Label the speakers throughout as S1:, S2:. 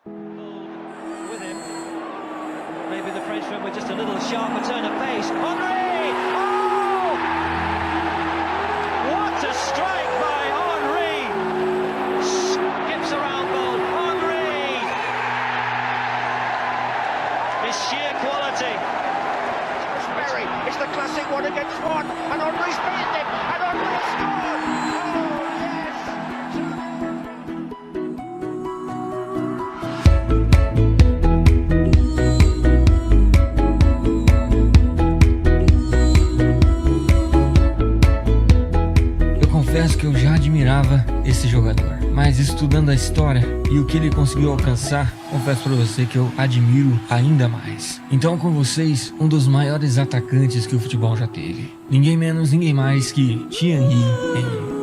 S1: With him, maybe the Frenchman with just a little sharper turn of pace. Henry! Oh! What a strike by Henry! Skips around goal. Henry! His sheer quality.
S2: It's the classic one against one, and Henry's beaten it, and Henry has scored! Oh, yes!
S3: Eu confesso que eu já admirava esse jogador, mas estudando a história e o que ele conseguiu alcançar, confesso pra você que eu admiro ainda mais. Então com vocês, um dos maiores atacantes que o futebol já teve. Ninguém menos, ninguém mais que Thierry Henry.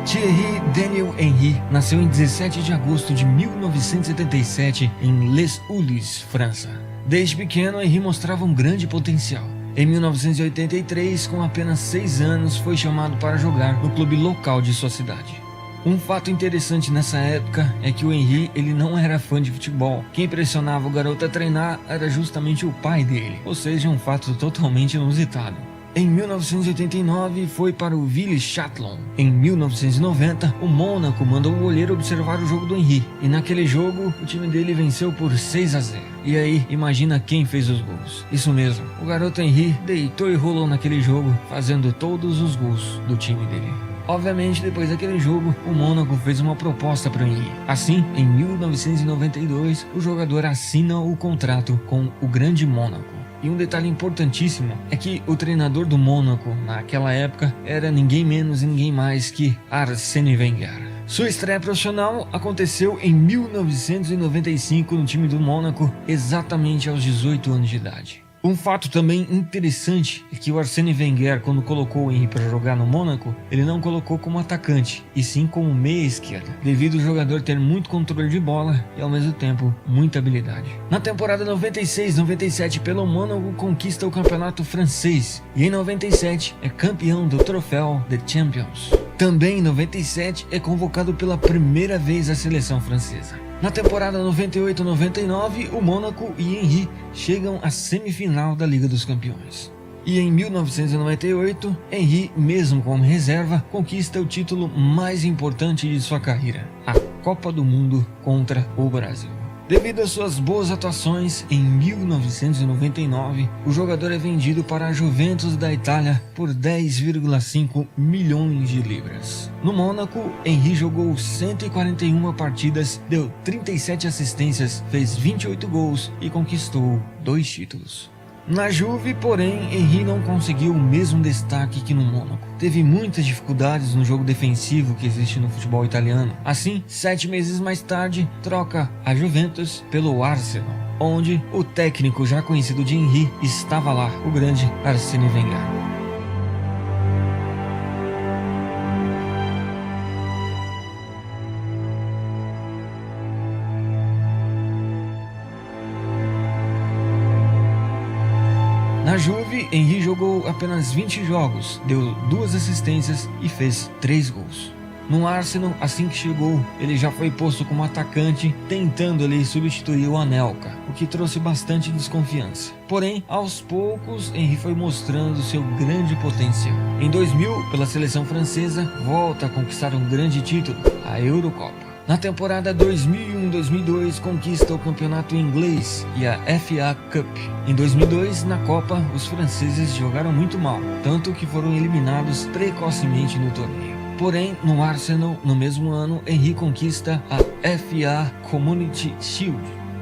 S3: Thierry Daniel Henry nasceu em 17 de agosto de 1977 em Les Ulis, França. Desde pequeno, Henry mostrava um grande potencial. Em 1983, com apenas 6 anos, foi chamado para jogar no clube local de sua cidade. Um fato interessante nessa época é que o Henry ele não era fã de futebol. Quem pressionava o garoto a treinar era justamente o pai dele, ou seja, um fato totalmente inusitado. Em 1989 foi para o Ville Chatillon. Em 1990, o Mônaco mandou o olheiro observar o jogo do Henry. E naquele jogo, o time dele venceu por 6-0. E aí, imagina quem fez os gols. Isso mesmo, o garoto Henry deitou e rolou naquele jogo, fazendo todos os gols do time dele. Obviamente, depois daquele jogo, o Mônaco fez uma proposta para o Henry. Assim, em 1992, o jogador assina o contrato com o Grande Mônaco. E um detalhe importantíssimo é que o treinador do Mônaco naquela época era ninguém menos e ninguém mais que Arsène Wenger. Sua estreia profissional aconteceu em 1995 no time do Mônaco, exatamente aos 18 anos de idade. Um fato também interessante é que o Arsène Wenger, quando colocou o Henry para jogar no Mônaco, ele não colocou como atacante, e sim como meia esquerda, devido ao jogador ter muito controle de bola e ao mesmo tempo muita habilidade. Na temporada 96-97 pelo Mônaco conquista o campeonato francês e em 97 é campeão do troféu The Champions. Também em 97 é convocado pela primeira vez à seleção francesa. Na temporada 98-99, o Mônaco e Henry chegam à semifinal da Liga dos Campeões. E em 1998, Henry, mesmo como reserva, conquista o título mais importante de sua carreira, a Copa do Mundo contra o Brasil. Devido às suas boas atuações, em 1999, o jogador é vendido para a Juventus da Itália por 10,5 milhões de libras. No Mônaco, Henry jogou 141 partidas, deu 37 assistências, fez 28 gols e conquistou 2 títulos. Na Juve, porém, Henry não conseguiu o mesmo destaque que no Mônaco. Teve muitas dificuldades no jogo defensivo que existe no futebol italiano. Assim, 7 meses mais tarde, troca a Juventus pelo Arsenal, onde o técnico já conhecido de Henry estava lá, o grande Arsène Wenger. Na Juve, Henry jogou apenas 20 jogos, deu 2 assistências e fez 3 gols. No Arsenal, assim que chegou, ele já foi posto como atacante, tentando ali substituir o Anelka, o que trouxe bastante desconfiança. Porém, aos poucos, Henry foi mostrando seu grande potencial. Em 2000, pela seleção francesa, volta a conquistar um grande título, a Eurocopa. Na temporada 2001-2002, conquista o campeonato inglês e a FA Cup. Em 2002, na Copa, os franceses jogaram muito mal, tanto que foram eliminados precocemente no torneio. Porém, no Arsenal, no mesmo ano, Henry conquista a FA Community Shield.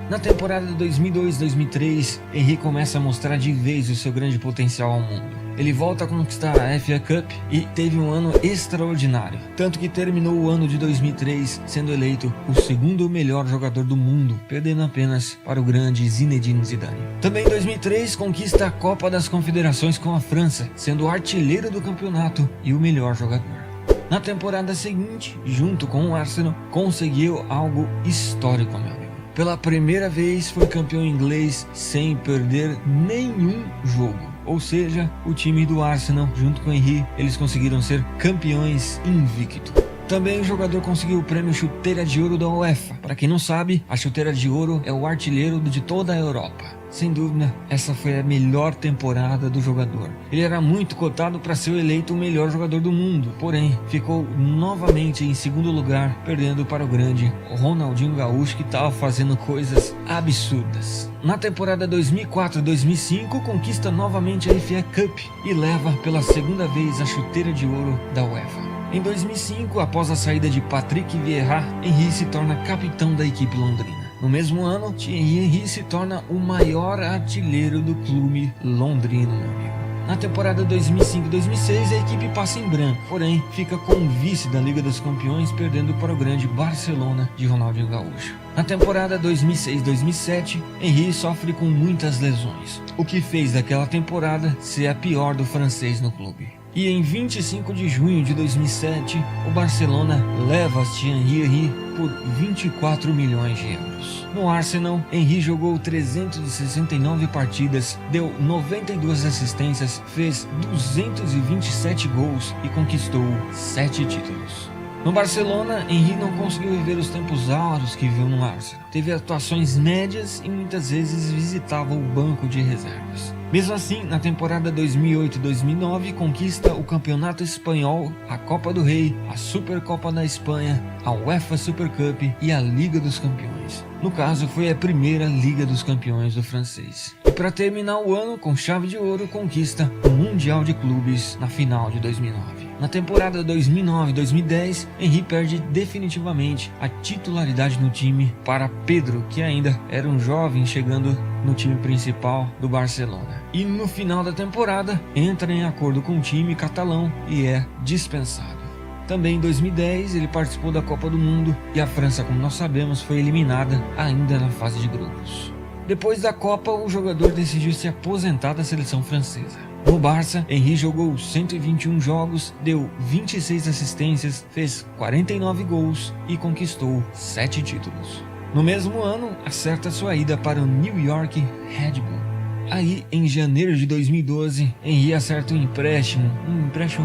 S3: Na temporada 2002-2003, Henry começa a mostrar de vez o seu grande potencial ao mundo. ele volta a conquistar a FA Cup e teve um ano extraordinário, tanto que terminou o ano de 2003 sendo eleito o segundo melhor jogador do mundo, perdendo apenas para o grande Zinedine Zidane. Também em 2003 conquista a Copa das Confederações com a França, sendo o artilheiro do campeonato e o melhor jogador. Na temporada seguinte, junto com o Arsenal, conseguiu algo histórico, meu amigo. Pela primeira vez foi campeão inglês sem perder nenhum jogo. Ou seja, o time do Arsenal, junto com o Henry, eles conseguiram ser campeões invicto. Também o jogador conseguiu o prêmio Chuteira de Ouro da UEFA. Para quem não sabe, a Chuteira de Ouro é o artilheiro de toda a Europa. Sem dúvida, essa foi a melhor temporada do jogador. Ele era muito cotado para ser eleito o melhor jogador do mundo, porém ficou novamente em segundo lugar, perdendo para o grande Ronaldinho Gaúcho, que estava fazendo coisas absurdas. Na temporada 2004-2005, conquista novamente a FA Cup e leva pela segunda vez a Chuteira de Ouro da UEFA. Em 2005, após a saída de Patrick Vieira, Henry se torna capitão da equipe londrina. No mesmo ano, Thierry Henry se torna o maior artilheiro do clube londrino, meu amigo. Na temporada 2005-2006, a equipe passa em branco, porém fica com vice da Liga dos Campeões, perdendo para o grande Barcelona de Ronaldinho Gaúcho. Na temporada 2006-2007, Henry sofre com muitas lesões, o que fez daquela temporada ser a pior do francês no clube. E em 25 de junho de 2007, o Barcelona leva Thierry Henry por 24 milhões de euros. No Arsenal, Henry jogou 369 partidas, deu 92 assistências, fez 227 gols e conquistou 7 títulos. No Barcelona, Henry não conseguiu viver os tempos áureos que viu no Arsenal. Teve atuações médias e muitas vezes visitava o banco de reservas. Mesmo assim, na temporada 2008-2009, conquista o Campeonato Espanhol, a Copa do Rei, a Supercopa da Espanha, a UEFA Super Cup e a Liga dos Campeões. No caso, foi a primeira Liga dos Campeões do francês. E para terminar o ano com chave de ouro, conquista o Mundial de Clubes na final de 2009. Na temporada 2009-2010, Henry perde definitivamente a titularidade no time para Pedro, que ainda era um jovem chegando no time principal do Barcelona. E no final da temporada, entra em acordo com o time catalão e é dispensado. Também em 2010, ele participou da Copa do Mundo e a França, como nós sabemos, foi eliminada ainda na fase de grupos. Depois da Copa, o jogador decidiu se aposentar da seleção francesa. No Barça, Henry jogou 121 jogos, deu 26 assistências, fez 49 gols e conquistou 7 títulos. No mesmo ano, acerta sua ida para o New York Red Bull. Aí, em janeiro de 2012, Henry acerta um empréstimo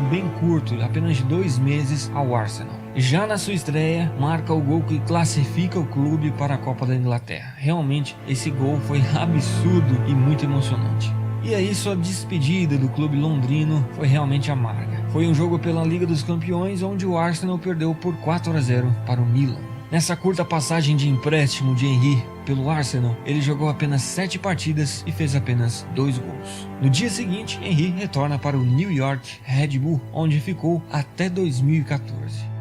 S3: bem curto, apenas de 2 meses, ao Arsenal. Já na sua estreia, marca o gol que classifica o clube para a Copa da Inglaterra. Realmente, esse gol foi absurdo e muito emocionante. E aí sua despedida do clube londrino foi realmente amarga. Foi um jogo pela Liga dos Campeões onde o Arsenal perdeu por 4-0 para o Milan. Nessa curta passagem de empréstimo de Henry pelo Arsenal, ele jogou apenas 7 partidas e fez apenas 2 gols. No dia seguinte, Henry retorna para o New York Red Bull, onde ficou até 2014.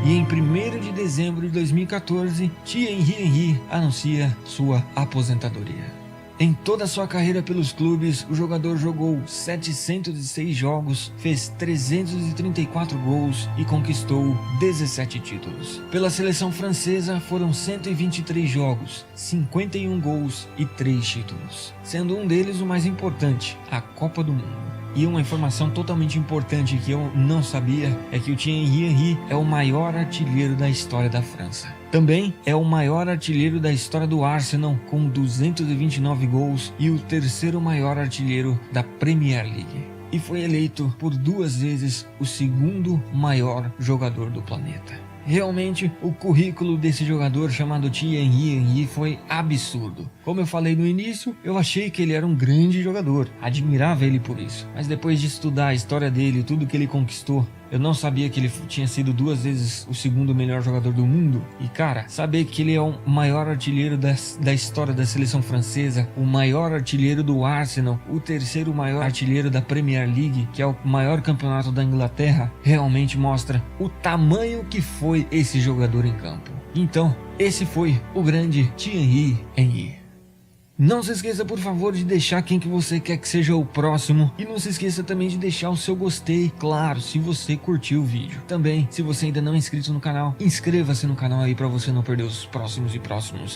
S3: E em 1º de dezembro de 2014, Thierry Henry anuncia sua aposentadoria. Em toda a sua carreira pelos clubes, o jogador jogou 706 jogos, fez 334 gols e conquistou 17 títulos. Pela seleção francesa foram 123 jogos, 51 gols e 3 títulos, sendo um deles o mais importante, a Copa do Mundo. E uma informação totalmente importante que eu não sabia é que o Thierry Henry é o maior artilheiro da história da França. Também é o maior artilheiro da história do Arsenal, com 229 gols, e o terceiro maior artilheiro da Premier League. E foi eleito por 2 vezes o segundo maior jogador do planeta. Realmente, o currículo desse jogador chamado Thierry Henry foi absurdo. Como eu falei no início, eu achei que ele era um grande jogador, admirava ele por isso. Mas depois de estudar a história dele e tudo que ele conquistou, eu não sabia que ele tinha sido 2 vezes o segundo melhor jogador do mundo. E cara, saber que ele é o maior artilheiro da história da seleção francesa, o maior artilheiro do Arsenal, o terceiro maior artilheiro da Premier League, que é o maior campeonato da Inglaterra, realmente mostra o tamanho que foi esse jogador em campo. Então, Esse foi o grande Thierry Henry. Não se esqueça, por favor, de deixar quem que você quer que seja o próximo. E não se esqueça também de deixar o seu gostei, claro, se você curtiu o vídeo. Também, se você ainda não é inscrito no canal, inscreva-se no canal aí para você não perder os próximos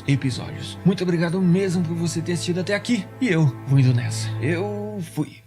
S3: episódios. Muito obrigado mesmo por você ter assistido até aqui. E eu vou indo nessa. Eu fui.